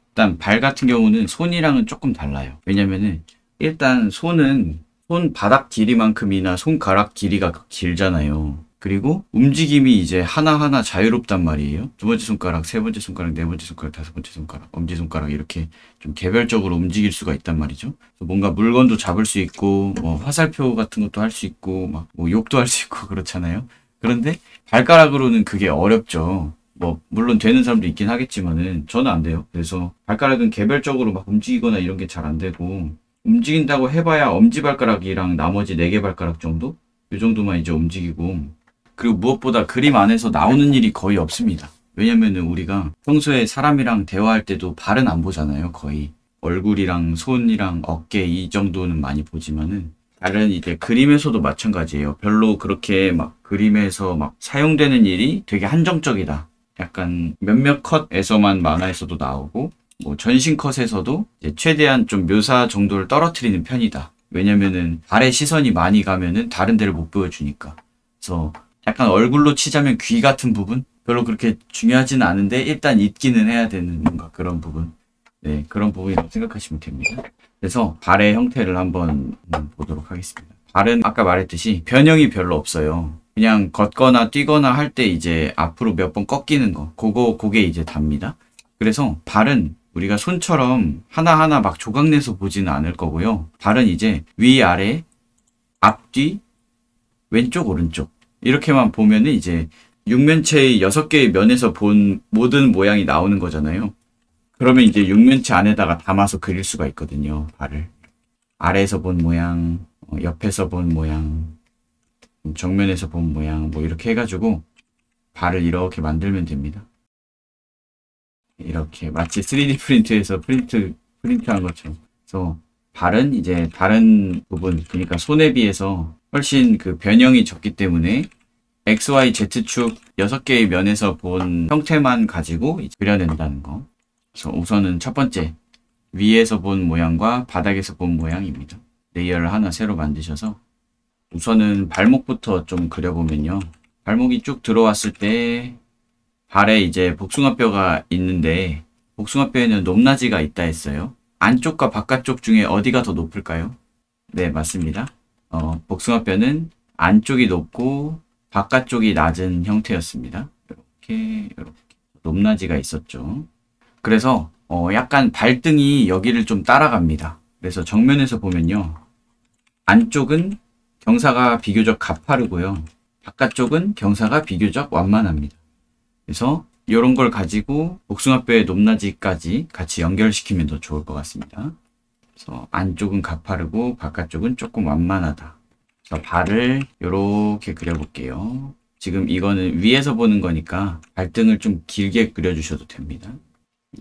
일단 발 같은 경우는 손이랑은 조금 달라요. 왜냐면은 일단 손은 손 바닥 길이만큼이나 손가락 길이가 길잖아요. 그리고 움직임이 이제 하나하나 자유롭단 말이에요. 두 번째 손가락, 세 번째 손가락, 네 번째 손가락, 다섯 번째 손가락, 엄지손가락 이렇게 좀 개별적으로 움직일 수가 있단 말이죠. 뭔가 물건도 잡을 수 있고, 뭐 화살표 같은 것도 할 수 있고, 막 뭐 욕도 할 수 있고 그렇잖아요. 그런데 발가락으로는 그게 어렵죠. 뭐 물론 되는 사람도 있긴 하겠지만은 저는 안 돼요. 그래서 발가락은 개별적으로 막 움직이거나 이런 게 잘 안 되고, 움직인다고 해봐야 엄지발가락이랑 나머지 4개 발가락 정도? 이 정도만 이제 움직이고, 그리고 무엇보다 그림 안에서 나오는 일이 거의 없습니다. 왜냐면은 우리가 평소에 사람이랑 대화할 때도 발은 안 보잖아요. 거의 얼굴이랑 손이랑 어깨 이 정도는 많이 보지만은 발은 이제 그림에서도 마찬가지예요. 별로 그렇게 막 그림에서 막 사용되는 일이 되게 한정적이다. 약간 몇몇 컷에서만 만화에서도 나오고, 뭐 전신 컷에서도 이제 최대한 좀 묘사 정도를 떨어뜨리는 편이다. 왜냐면은 발에 시선이 많이 가면은 다른 데를 못 보여주니까. 그래서 약간 얼굴로 치자면 귀 같은 부분? 별로 그렇게 중요하지는 않은데 일단 있기는 해야 되는 뭔가 그런 부분. 네, 그런 부분이라고 생각하시면 됩니다. 그래서 발의 형태를 한번 보도록 하겠습니다. 발은 아까 말했듯이 변형이 별로 없어요. 그냥 걷거나 뛰거나 할 때 이제 앞으로 몇 번 꺾이는 거. 그게 이제 답니다. 그래서 발은 우리가 손처럼 하나하나 막 조각내서 보지는 않을 거고요. 발은 이제 위아래, 앞뒤, 왼쪽, 오른쪽. 이렇게만 보면은 이제 육면체의 6개의 면에서 본 모든 모양이 나오는 거잖아요. 그러면 이제 육면체 안에다가 담아서 그릴 수가 있거든요. 발을. 아래에서 본 모양, 옆에서 본 모양, 정면에서 본 모양, 뭐 이렇게 해가지고 발을 이렇게 만들면 됩니다. 이렇게 마치 3D 프린트에서 프린트한 것처럼. 그래서 발은 이제 다른 부분, 그러니까 손에 비해서 훨씬 그 변형이 적기 때문에 X, Y, Z축 6개의 면에서 본 형태만 가지고 그려낸다는 거. 그래서 우선은 첫 번째, 위에서 본 모양과 바닥에서 본 모양입니다. 레이어를 하나 새로 만드셔서 우선은 발목부터 좀 그려보면요. 발목이 쭉 들어왔을 때 발에 이제 복숭아뼈가 있는데 복숭아뼈에는 높낮이가 있다 했어요. 안쪽과 바깥쪽 중에 어디가 더 높을까요? 네, 맞습니다. 복숭아뼈는 안쪽이 높고 바깥쪽이 낮은 형태였습니다. 이렇게 높낮이가 있었죠. 그래서 약간 발등이 여기를 좀 따라갑니다. 그래서 정면에서 보면요. 안쪽은 경사가 비교적 가파르고요. 바깥쪽은 경사가 비교적 완만합니다. 그래서 이런 걸 가지고 복숭아뼈의 높낮이까지 같이 연결시키면 더 좋을 것 같습니다. 그래서 안쪽은 가파르고 바깥쪽은 조금 완만하다. 그래서 발을 이렇게 그려볼게요. 지금 이거는 위에서 보는 거니까 발등을 좀 길게 그려주셔도 됩니다.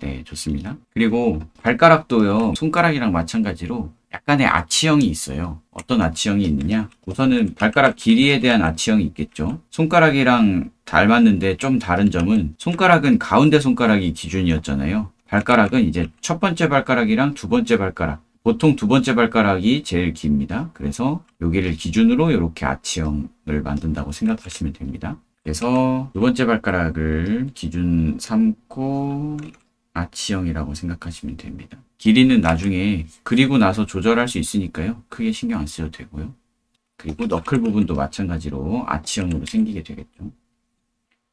네, 좋습니다. 그리고 발가락도요, 손가락이랑 마찬가지로 약간의 아치형이 있어요. 어떤 아치형이 있느냐? 우선은 발가락 길이에 대한 아치형이 있겠죠. 손가락이랑 닮았는데 좀 다른 점은 손가락은 가운데 손가락이 기준이었잖아요. 발가락은 이제 첫 번째 발가락이랑 두 번째 발가락. 보통 두 번째 발가락이 제일 깁니다. 그래서 여기를 기준으로 이렇게 아치형을 만든다고 생각하시면 됩니다. 그래서 두 번째 발가락을 기준 삼고 아치형이라고 생각하시면 됩니다. 길이는 나중에 그리고 나서 조절할 수 있으니까요. 크게 신경 안 쓰셔도 되고요. 그리고 너클 부분도 마찬가지로 아치형으로 생기게 되겠죠.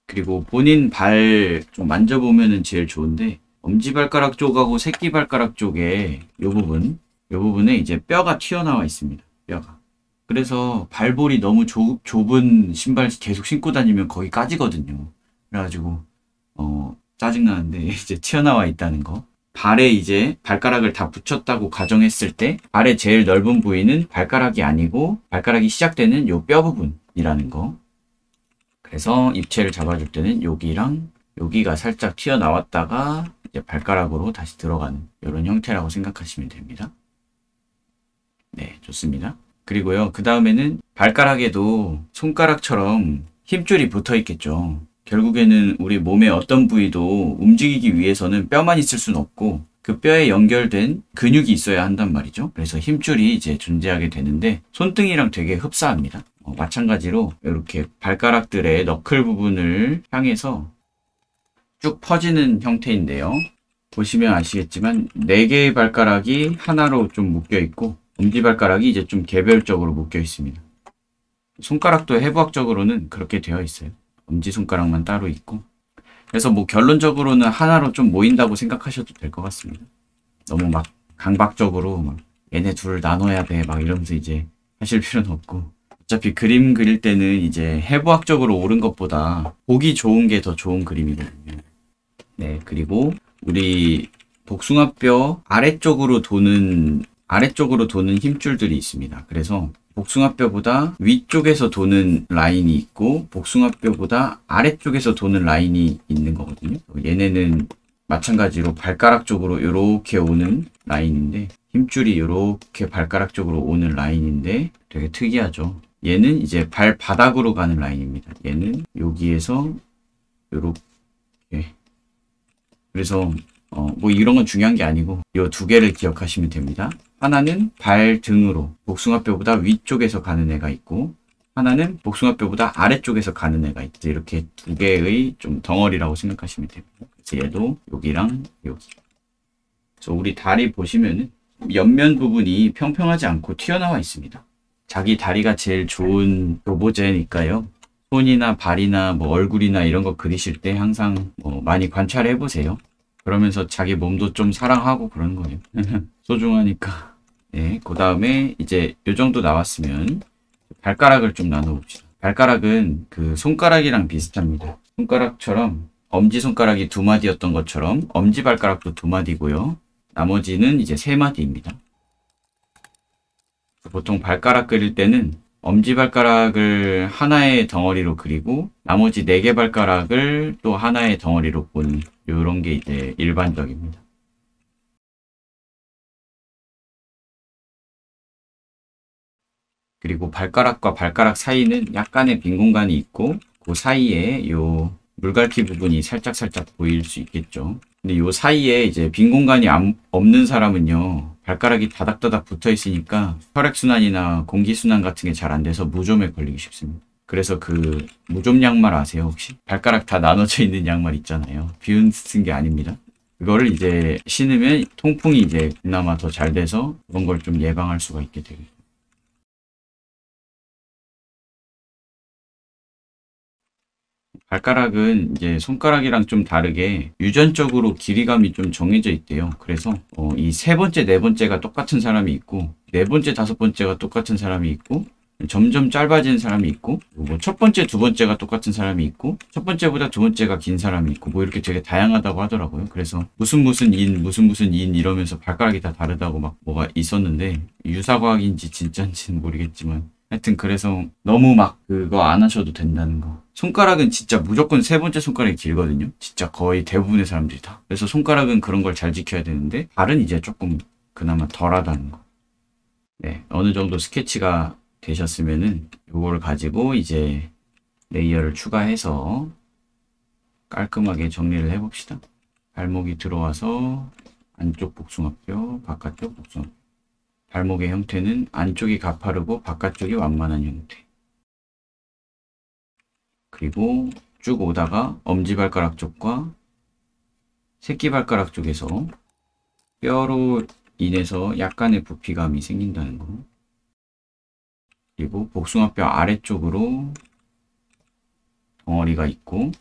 그리고 본인 발 좀 만져보면 제일 좋은데 엄지발가락 쪽하고 새끼발가락 쪽에 이 부분에 이제 뼈가 튀어나와 있습니다. 뼈가. 그래서 발볼이 너무 좁은 신발 계속 신고 다니면 거기 까지거든요. 그래가지고 짜증나는데 이제 튀어나와 있다는 거. 발에 이제 발가락을 다 붙였다고 가정했을 때 발의 제일 넓은 부위는 발가락이 아니고 발가락이 시작되는 요 뼈 부분이라는 거. 그래서 입체를 잡아줄 때는 여기랑 여기가 살짝 튀어나왔다가 이제 발가락으로 다시 들어가는 이런 형태라고 생각하시면 됩니다. 네, 좋습니다. 그리고요, 그 다음에는 발가락에도 손가락처럼 힘줄이 붙어 있겠죠. 결국에는 우리 몸의 어떤 부위도 움직이기 위해서는 뼈만 있을 수는 없고 그 뼈에 연결된 근육이 있어야 한단 말이죠. 그래서 힘줄이 이제 존재하게 되는데 손등이랑 되게 흡사합니다. 마찬가지로 이렇게 발가락들의 너클 부분을 향해서 쭉 퍼지는 형태인데요. 보시면 아시겠지만 4개의 발가락이 하나로 좀 묶여 있고 엄지발가락이 이제 좀 개별적으로 묶여 있습니다. 손가락도 해부학적으로는 그렇게 되어 있어요. 엄지손가락만 따로 있고. 그래서 뭐 결론적으로는 하나로 좀 모인다고 생각하셔도 될 것 같습니다. 너무 막 강박적으로 막 얘네 둘을 나눠야 돼 막 이러면서 이제 하실 필요는 없고, 어차피 그림 그릴 때는 이제 해부학적으로 옳은 것보다 보기 좋은 게 더 좋은 그림이거든요. 네, 그리고 우리 복숭아뼈 아래쪽으로 도는 힘줄들이 있습니다. 그래서 복숭아뼈보다 위쪽에서 도는 라인이 있고 복숭아뼈보다 아래쪽에서 도는 라인이 있는 거거든요. 얘네는 마찬가지로 발가락 쪽으로 이렇게 오는 라인인데, 힘줄이 이렇게 발가락 쪽으로 오는 라인인데 되게 특이하죠. 얘는 이제 발바닥으로 가는 라인입니다. 얘는 여기에서 이렇게. 그래서 뭐 이런 건 중요한 게 아니고 이 두 개를 기억하시면 됩니다. 하나는 발등으로 복숭아뼈보다 위쪽에서 가는 애가 있고, 하나는 복숭아뼈보다 아래쪽에서 가는 애가 있죠. 이렇게 두 개의 좀 덩어리라고 생각하시면 됩니다. 그래서 얘도 여기랑 여기. 그래서 우리 다리 보시면은 옆면 부분이 평평하지 않고 튀어나와 있습니다. 자기 다리가 제일 좋은 교보제니까요. 손이나 발이나 뭐 얼굴이나 이런 거 그리실 때 항상 많이 관찰해 보세요. 그러면서 자기 몸도 좀 사랑하고 그러는 거예요. 소중하니까. 네, 그 다음에 이제 요 정도 나왔으면 발가락을 좀 나눠봅시다. 발가락은 그 손가락이랑 비슷합니다. 손가락처럼 엄지손가락이 2마디였던 것처럼 엄지발가락도 2마디고요. 나머지는 이제 3마디입니다. 보통 발가락 그릴 때는 엄지발가락을 하나의 덩어리로 그리고 나머지 4개 발가락을 또 하나의 덩어리로 보는 이런 게 이제 일반적입니다. 그리고 발가락과 발가락 사이는 약간의 빈 공간이 있고 그 사이에 요 물갈퀴 부분이 살짝 보일 수 있겠죠. 근데 요 사이에 이제 빈 공간이 없는 사람은요, 발가락이 다닥다닥 붙어 있으니까 혈액순환이나 공기순환 같은 게 잘 안 돼서 무좀에 걸리기 쉽습니다. 그래서 그 무좀 양말 아세요 혹시? 발가락 다 나눠져 있는 양말 있잖아요. 비웃은 게 아닙니다. 그거를 이제 신으면 통풍이 이제 그나마 더 잘 돼서 그런 걸 좀 예방할 수가 있게 되겠죠. 발가락은 이제 손가락이랑 좀 다르게 유전적으로 길이감이 좀 정해져 있대요. 그래서 이 3번째, 4번째가 똑같은 사람이 있고 4번째, 5번째가 똑같은 사람이 있고 점점 짧아지는 사람이 있고 뭐 첫 번째, 2번째가 똑같은 사람이 있고 첫 번째보다 2번째가 긴 사람이 있고 뭐 이렇게 되게 다양하다고 하더라고요. 그래서 무슨 인 이러면서 발가락이 다 다르다고 막 뭐가 있었는데 유사과학인지 진짜인지는 모르겠지만 하여튼 그래서 너무 막 그거 안 하셔도 된다는 거. 손가락은 진짜 무조건 3번째 손가락이 길거든요. 진짜 거의 대부분의 사람들이 다. 그래서 손가락은 그런 걸 잘 지켜야 되는데 발은 이제 조금 그나마 덜하다는 거. 네, 어느 정도 스케치가 되셨으면은 요거를 가지고 이제 레이어를 추가해서 깔끔하게 정리를 해봅시다. 발목이 들어와서 안쪽 복숭아뼈, 바깥쪽 복숭아뼈. 발목의 형태는 안쪽이 가파르고 바깥쪽이 완만한 형태. 그리고 쭉 오다가 엄지발가락 쪽과 새끼발가락 쪽에서 뼈로 인해서 약간의 부피감이 생긴다는 거. 그리고 복숭아뼈 아래쪽으로 덩어리가 있고,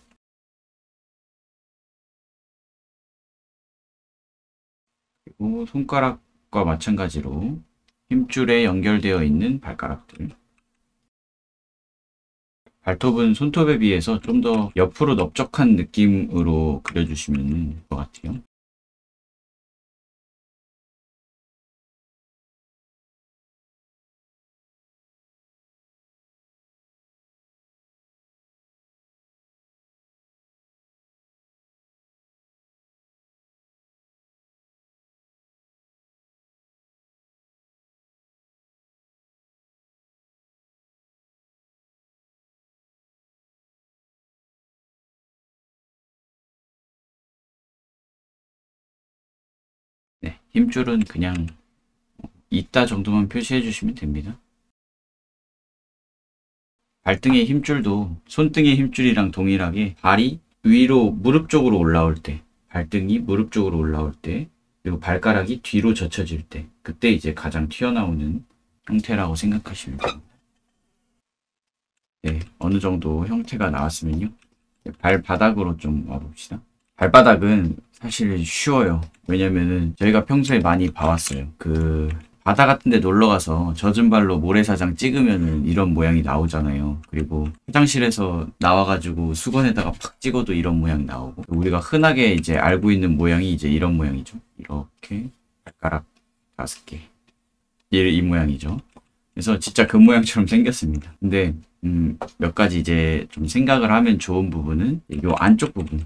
그리고 손가락과 마찬가지로 힘줄에 연결되어 있는 발가락들. 발톱은 손톱에 비해서 좀 더 옆으로 넓적한 느낌으로 그려주시면 될 것 같아요. 네, 힘줄은 그냥 있다 정도만 표시해 주시면 됩니다. 발등의 힘줄도 손등의 힘줄이랑 동일하게 발이 위로 무릎 쪽으로 올라올 때, 발등이 무릎 쪽으로 올라올 때, 그리고 발가락이 뒤로 젖혀질 때, 그때 이제 가장 튀어나오는 형태라고 생각하시면 됩니다. 네, 어느 정도 형태가 나왔으면요. 발바닥으로 좀 와봅시다. 발바닥은 사실 쉬워요. 왜냐면은 저희가 평소에 많이 봐왔어요. 그 바다 같은 데 놀러 가서 젖은 발로 모래사장 찍으면은 이런 모양이 나오잖아요. 그리고 화장실에서 나와가지고 수건에다가 팍 찍어도 이런 모양 나오고, 우리가 흔하게 이제 알고 있는 모양이 이제 이런 모양이죠. 이렇게 발가락 5개. 이 모양이죠. 그래서 진짜 그 모양처럼 생겼습니다. 근데 몇 가지 이제 좀 생각을 하면 좋은 부분은 요 안쪽 부분.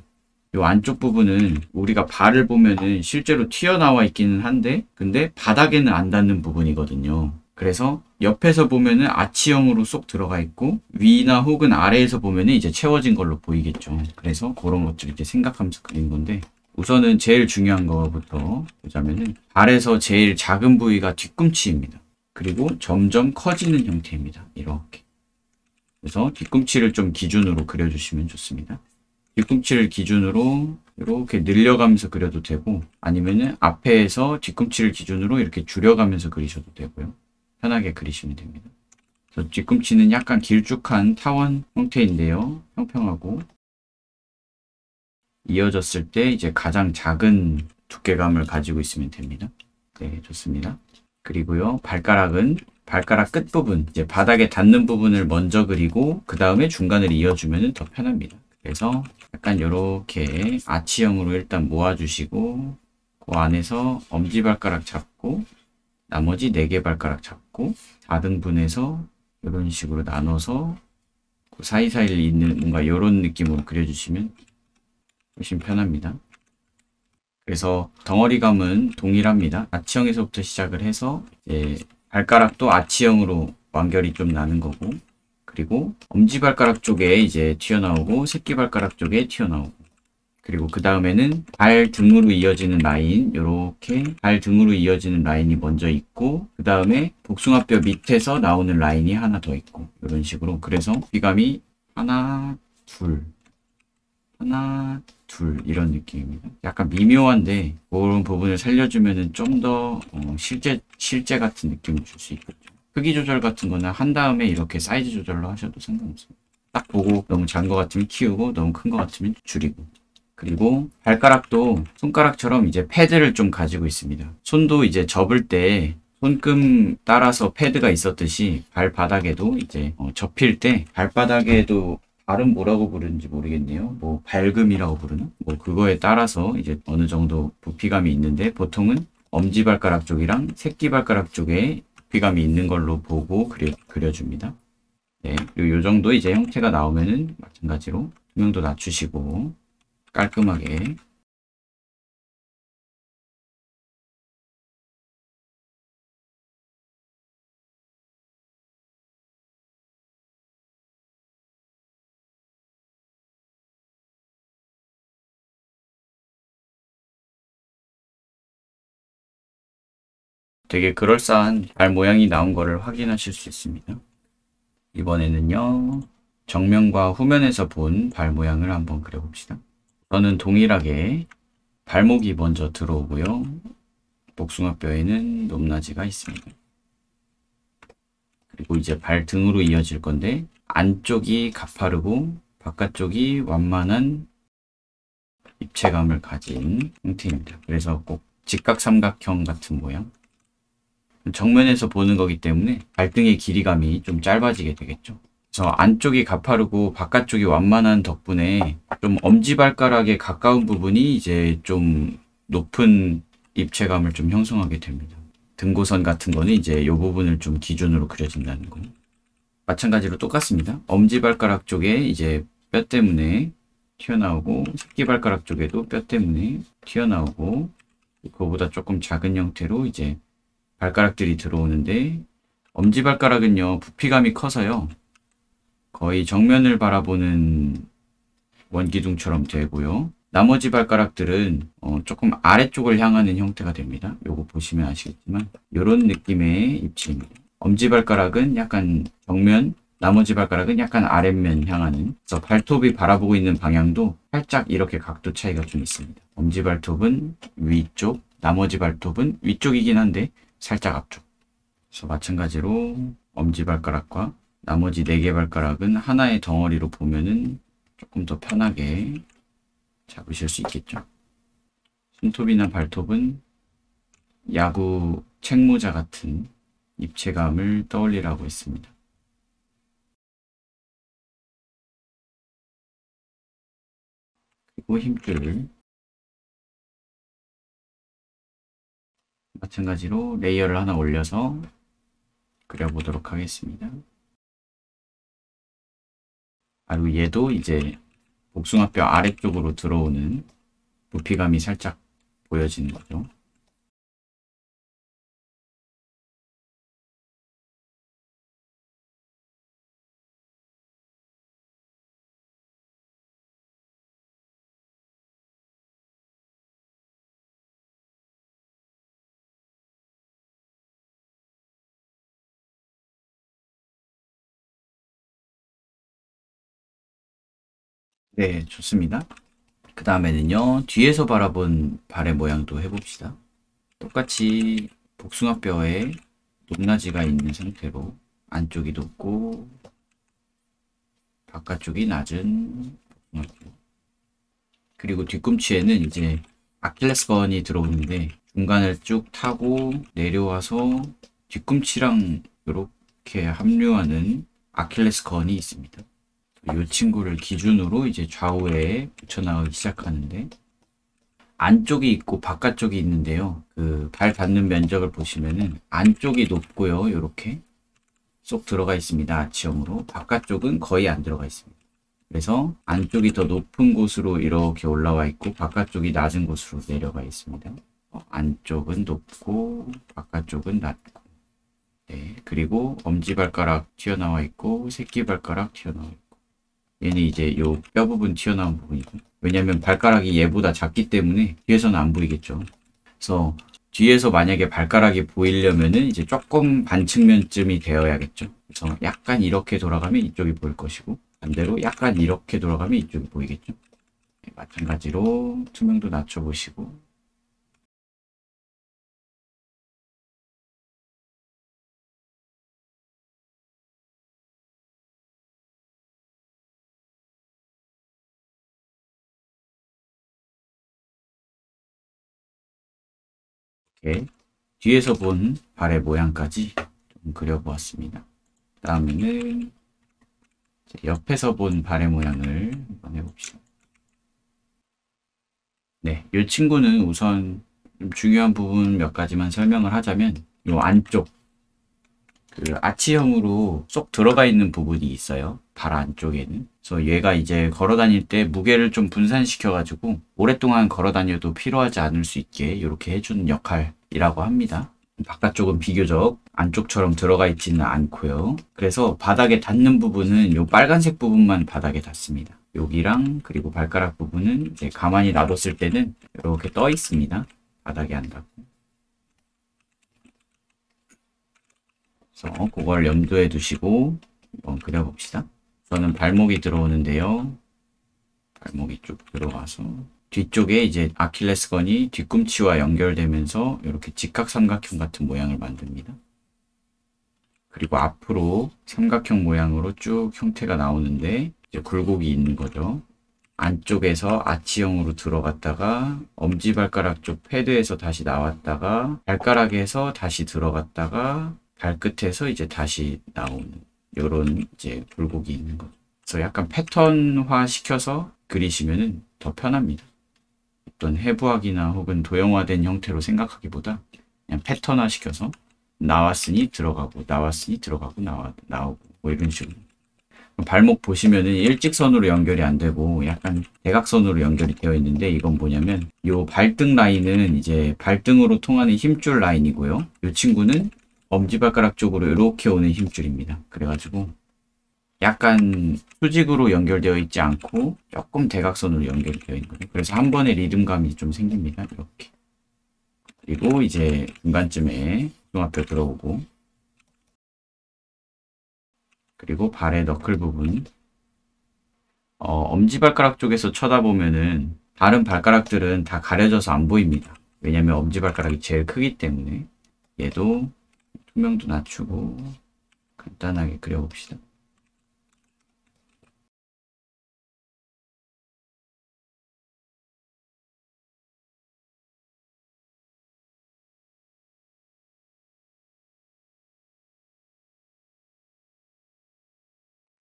요 안쪽 부분은 우리가 발을 보면은 실제로 튀어나와 있기는 한데, 근데 바닥에는 안 닿는 부분이거든요. 그래서 옆에서 보면은 아치형으로 쏙 들어가 있고, 위나 혹은 아래에서 보면은 이제 채워진 걸로 보이겠죠. 그래서 그런 것들 이제 생각하면서 그린 건데, 우선은 제일 중요한 거부터 보자면은 발에서 제일 작은 부위가 뒤꿈치입니다. 그리고 점점 커지는 형태입니다. 이렇게. 그래서 뒤꿈치를 좀 기준으로 그려주시면 좋습니다. 뒤꿈치를 기준으로 이렇게 늘려가면서 그려도 되고, 아니면은 앞에서 뒤꿈치를 기준으로 이렇게 줄여가면서 그리셔도 되고요. 편하게 그리시면 됩니다. 그래서 뒤꿈치는 약간 길쭉한 타원 형태인데요. 평평하고 이어졌을 때 이제 가장 작은 두께감을 가지고 있으면 됩니다. 네, 좋습니다. 그리고요, 발가락은 발가락 끝부분, 이제 바닥에 닿는 부분을 먼저 그리고 그 다음에 중간을 이어주면 더 편합니다. 그래서 약간 이렇게 아치형으로 일단 모아주시고, 그 안에서 엄지발가락 잡고 나머지 4개 발가락 잡고 4등분해서 이런 식으로 나눠서 그 사이사이에 있는 뭔가 이런 느낌으로 그려주시면 훨씬 편합니다. 그래서 덩어리감은 동일합니다. 아치형에서부터 시작을 해서 이제 발가락도 아치형으로 완결이 좀 나는 거고, 그리고 엄지발가락 쪽에 이제 튀어나오고 새끼발가락 쪽에 튀어나오고, 그리고 그 다음에는 발 등으로 이어지는 라인, 요렇게 발 등으로 이어지는 라인이 먼저 있고, 그 다음에 복숭아뼈 밑에서 나오는 라인이 하나 더 있고, 이런 식으로. 그래서 비감이 하나, 둘, 하나, 둘, 이런 느낌입니다. 약간 미묘한데 그런 부분을 살려주면 좀 더 실제 같은 느낌을 줄 수 있겠죠. 크기 조절 같은 거는 한 다음에 이렇게 사이즈 조절로 하셔도 상관없습니다. 딱 보고 너무 작은 것 같으면 키우고 너무 큰 것 같으면 줄이고. 그리고 발가락도 손가락처럼 이제 패드를 좀 가지고 있습니다. 손도 이제 접을 때 손금 따라서 패드가 있었듯이 발바닥에도 이제 접힐 때 발바닥에도 발은 뭐라고 부르는지 모르겠네요. 뭐 발금이라고 부르나? 뭐 그거에 따라서 이제 어느 정도 부피감이 있는데, 보통은 엄지발가락 쪽이랑 새끼발가락 쪽에 부피감이 있는 걸로 보고 그려줍니다. 네, 그리고 요 정도 이제 형태가 나오면은 마찬가지로 투명도 낮추시고 깔끔하게. 되게 그럴싸한 발 모양이 나온 거를 확인하실 수 있습니다. 이번에는요, 정면과 후면에서 본 발 모양을 한번 그려봅시다. 저는 동일하게 발목이 먼저 들어오고요. 복숭아뼈에는 높낮이가 있습니다. 그리고 이제 발 등으로 이어질 건데, 안쪽이 가파르고 바깥쪽이 완만한 입체감을 가진 형태입니다. 그래서 꼭 직각삼각형 같은 모양. 정면에서 보는 거기 때문에 발등의 길이감이 좀 짧아지게 되겠죠. 그래서 안쪽이 가파르고 바깥쪽이 완만한 덕분에 좀 엄지발가락에 가까운 부분이 이제 좀 높은 입체감을 좀 형성하게 됩니다. 등고선 같은 거는 이제 이 부분을 좀 기준으로 그려진다는 거. 마찬가지로 똑같습니다. 엄지발가락 쪽에 이제 뼈 때문에 튀어나오고, 새끼발가락 쪽에도 뼈 때문에 튀어나오고, 그거보다 조금 작은 형태로 이제 발가락들이 들어오는데, 엄지발가락은요, 부피감이 커서요, 거의 정면을 바라보는 원기둥처럼 되고요. 나머지 발가락들은 조금 아래쪽을 향하는 형태가 됩니다. 요거 보시면 아시겠지만, 요런 느낌의 입체입니다. 엄지발가락은 약간 정면, 나머지 발가락은 약간 아랫면 향하는. 그래서 발톱이 바라보고 있는 방향도 살짝 이렇게 각도 차이가 좀 있습니다. 엄지발톱은 위쪽, 나머지 발톱은 위쪽이긴 한데 살짝 앞쪽. 그래서 마찬가지로 엄지발가락과 나머지 4개 발가락은 하나의 덩어리로 보면은 조금 더 편하게 잡으실 수 있겠죠. 손톱이나 발톱은 야구 책모자 같은 입체감을 떠올리라고 했습니다. 그리고 힘줄. 마찬가지로 레이어를 하나 올려서 그려보도록 하겠습니다. 그리고 얘도 이제 복숭아뼈 아래쪽으로 들어오는 부피감이 살짝 보여지는 거죠. 네, 좋습니다. 그 다음에는요, 뒤에서 바라본 발의 모양도 해봅시다. 똑같이 복숭아뼈에 높낮이가 있는 상태로 안쪽이 높고 바깥쪽이 낮은 복숭아뼈. 그리고 뒤꿈치에는 이제 아킬레스건이 들어오는데 중간을 쭉 타고 내려와서 뒤꿈치랑 이렇게 합류하는 아킬레스건이 있습니다. 이 친구를 기준으로 이제 좌우에 붙여나가기 시작하는데 안쪽이 있고 바깥쪽이 있는데요. 그 발 닿는 면적을 보시면은 안쪽이 높고요. 이렇게 쏙 들어가 있습니다. 아치형으로. 바깥쪽은 거의 안 들어가 있습니다. 그래서 안쪽이 더 높은 곳으로 이렇게 올라와 있고 바깥쪽이 낮은 곳으로 내려가 있습니다. 안쪽은 높고 바깥쪽은 낮고. 네, 그리고 엄지발가락 튀어나와 있고 새끼발가락 튀어나와 있고. 얘는 이제 요 뼈 부분 튀어나온 부분이고. 왜냐면 발가락이 얘보다 작기 때문에 뒤에서는 안 보이겠죠. 그래서 뒤에서 만약에 발가락이 보이려면은 이제 조금 반측면쯤이 되어야겠죠. 그래서 약간 이렇게 돌아가면 이쪽이 보일 것이고 반대로 약간 이렇게 돌아가면 이쪽이 보이겠죠. 네, 마찬가지로 투명도 낮춰보시고 이렇게 뒤에서 본 발의 모양까지 좀 그려보았습니다. 그 다음에는 옆에서 본 발의 모양을 한번 해봅시다. 네, 이 친구는 우선 좀 중요한 부분 몇 가지만 설명을 하자면 이 안쪽 그 아치형으로 쏙 들어가 있는 부분이 있어요. 발 안쪽에는. 그래서 얘가 이제 걸어 다닐 때 무게를 좀 분산시켜 가지고 오랫동안 걸어 다녀도 피로하지 않을 수 있게 이렇게 해주는 역할이라고 합니다. 바깥쪽은 비교적 안쪽처럼 들어가 있지는 않고요. 그래서 바닥에 닿는 부분은 이 빨간색 부분만 바닥에 닿습니다. 여기랑 그리고 발가락 부분은 이제 가만히 놔뒀을 때는 이렇게 떠 있습니다. 바닥에 안 닿고. 그래서 그걸 염두에 두시고 한번 그려봅시다. 저는 발목이 들어오는데요. 발목이 쭉 들어가서 뒤쪽에 이제 아킬레스건이 뒤꿈치와 연결되면서 이렇게 직각삼각형 같은 모양을 만듭니다. 그리고 앞으로 삼각형 모양으로 쭉 형태가 나오는데 이제 굴곡이 있는 거죠. 안쪽에서 아치형으로 들어갔다가 엄지발가락 쪽 패드에서 다시 나왔다가 발가락에서 다시 들어갔다가 발끝에서 이제 다시 나오는 이런 이제 굴곡이 있는 거죠. 그래서 약간 패턴화 시켜서 그리시면은 더 편합니다. 어떤 해부학이나 혹은 도형화된 형태로 생각하기보다 그냥 패턴화 시켜서 나왔으니 들어가고 나왔으니 들어가고 나오고 뭐 이런 식으로. 발목 보시면은 일직선으로 연결이 안 되고 약간 대각선으로 연결이 되어 있는데 이건 뭐냐면 요 발등 라인은 이제 발등으로 통하는 힘줄 라인이고요. 이 친구는 엄지발가락 쪽으로 이렇게 오는 힘줄입니다. 그래가지고 약간 수직으로 연결되어 있지 않고 조금 대각선으로 연결되어 있는 거예요. 그래서 한 번에 리듬감이 좀 생깁니다. 이렇게. 그리고 이제 중간쯤에 중화뼈 들어오고 그리고 발의 너클 부분. 엄지발가락 쪽에서 쳐다보면은 다른 발가락들은 다 가려져서 안 보입니다. 왜냐면 엄지발가락이 제일 크기 때문에. 얘도 투명도 낮추고 간단하게 그려봅시다.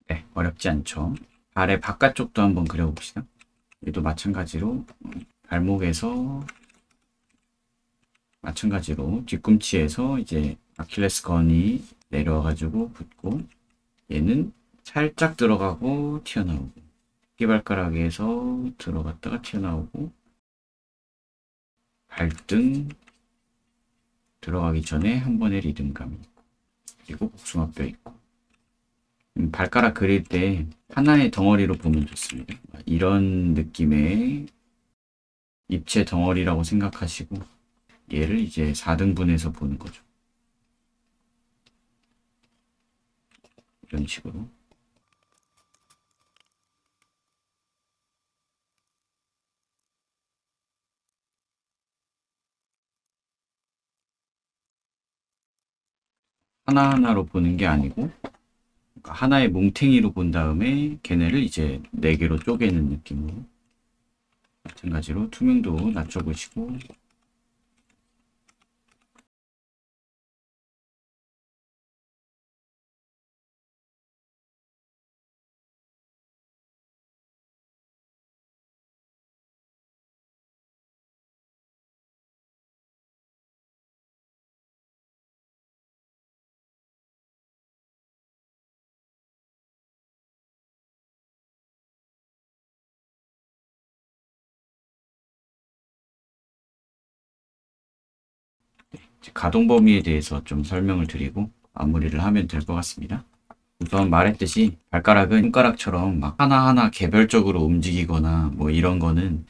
네, 어렵지 않죠. 발의 바깥쪽도 한번 그려봅시다. 얘도 마찬가지로 발목에서 마찬가지로 뒤꿈치에서 이제 아킬레스건이 내려와가지고 붙고, 얘는 살짝 들어가고 튀어나오고, 끼발가락에서 들어갔다가 튀어나오고, 발등 들어가기 전에 한 번의 리듬감이 있고, 그리고 복숭아뼈 있고. 발가락 그릴 때 하나의 덩어리로 보면 좋습니다. 이런 느낌의 입체 덩어리라고 생각하시고 얘를 이제 4등분해서 보는 거죠. 이런 식으로. 하나하나로 보는 게 아니고 하나의 뭉탱이로 본 다음에 걔네를 이제 4개로 쪼개는 느낌으로. 마찬가지로 투명도 낮춰보시고, 가동 범위에 대해서 좀 설명을 드리고 마무리를 하면 될 것 같습니다. 우선 말했듯이 발가락은 손가락처럼 막 하나하나 개별적으로 움직이거나 뭐 이런 거는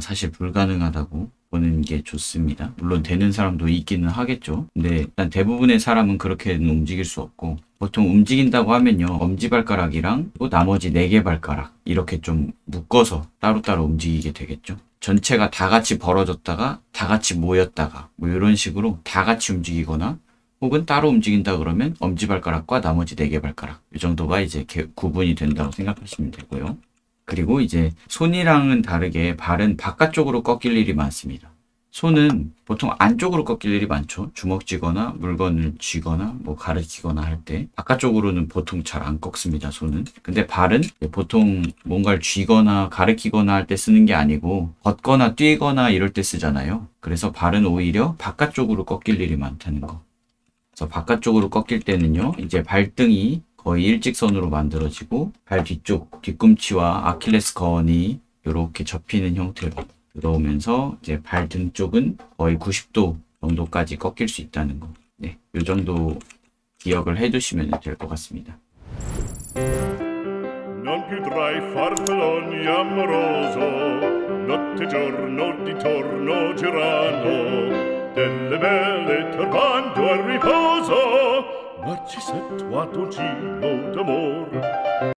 사실 불가능하다고 보는 게 좋습니다. 물론 되는 사람도 있기는 하겠죠. 근데 일단 대부분의 사람은 그렇게는 움직일 수 없고, 보통 움직인다고 하면요, 엄지발가락이랑 또 나머지 4개 발가락 이렇게 좀 묶어서 따로따로 움직이게 되겠죠. 전체가 다 같이 벌어졌다가 다 같이 모였다가 뭐 이런 식으로 다 같이 움직이거나, 혹은 따로 움직인다 그러면 엄지발가락과 나머지 4개 발가락 이 정도가 이제 구분이 된다고 생각하시면 되고요. 그리고 이제 손이랑은 다르게 발은 바깥쪽으로 꺾일 일이 많습니다. 손은 보통 안쪽으로 꺾일 일이 많죠. 주먹 쥐거나 물건을 쥐거나 뭐 가르치거나 할 때 바깥쪽으로는 보통 잘 안 꺾습니다, 손은. 근데 발은 보통 뭔가를 쥐거나 가르치거나 할 때 쓰는 게 아니고 걷거나 뛰거나 이럴 때 쓰잖아요. 그래서 발은 오히려 바깥쪽으로 꺾일 일이 많다는 거. 그래서 바깥쪽으로 꺾일 때는요, 이제 발등이 거의 일직선으로 만들어지고 발 뒤쪽 뒤꿈치와 아킬레스건이 이렇게 접히는 형태로 들어오면서 이제 발등 쪽은 거의 90도 정도까지 꺾일 수 있다는 거. 네, 이 정도 기억을 해두시면 될 것 같습니다. Non più tra i farfalloni amoroso, notte e giorno di torno girando, delle belle turbando al riposo, narcisetto a dolcino d'amor.